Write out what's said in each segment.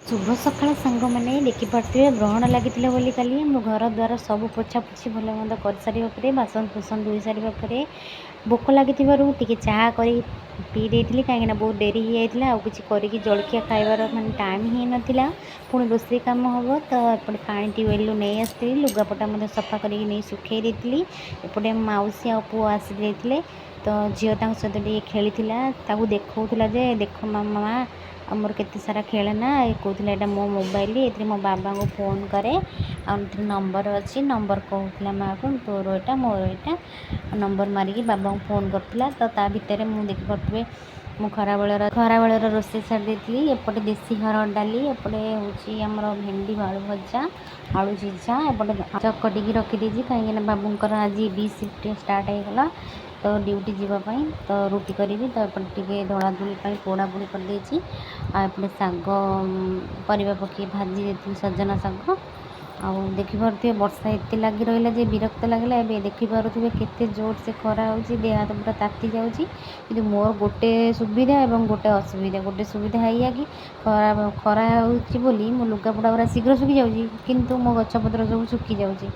शुभ सकाळ सांगमाने देखिपे ग्रहण लगी बोली काली मो घर द्वार सब पोछापोछि भल मंद कर सारा पर बासन कुसन धोई सारा पर भोक लगी टे चाह कर पी देती कहीं बहुत डेरी हो जाता आ कि करके जलखिया खाइबार मानने टाइम ही नाला पुणी रोषे कम हम तो एपटे पा ट्यूबेल नहीं आसती लुगापटा सफा कर सुखे देती एपटे मौसी आ पु आसी तो झील सहित खेली देखा जे देख मामा आमर केते सारा खेलना ये कहला यहाँ मो मोबाइल ये मो बाबा को फोन करे नंबर अच्छी नंबर कहला माँ को तोर यहाँ मोर यहाँ नंबर मारिकी बाबा को फोन करता तो ता भितर मुझे देखिपे मु खरा बेलर रोषे छाड़ी देती एपटे देसी घर डाली एपटे हूँ आमर भेंडी आलू भजा आलू सिझा एपटे चकटिकी रखीदी कहीं बाबूर आज बी शिफ्ट स्टार्ट होगा तो ड्यूटी जीवाई तो रुटी करी तो एपटे टे धड़ा धुली पोड़ा पोड़ी कर देती आएपटे शाग परिवा पकई भाजी देती सजना शाग आ देखिपे वर्षा एत लगी रहा जे विरक्त लगला देखिपे केते जोर से खरा हो देह हाथ पूरा ताती जाऊँगी मोर गोटे सुविधा और गोटे असुविधा गोटे सुविधा है कि खरा होली मो लुगापड़ा पूरा शीघ्र सुखी जाऊँगी किंतु मो गछपत्र सब सुखी जाऊँगी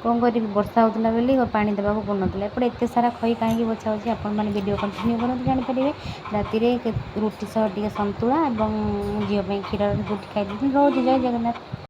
कौन करी वर्षा होता बेली पानी देवाक पड़ूना एपटे एत सारा खई कहीं बचा हो आपने कंटिन्यू करते जानीपारे राति रुटी सह टे सतुला और झील क्षीर रुटी खाई रोज जय जगन्नाथ।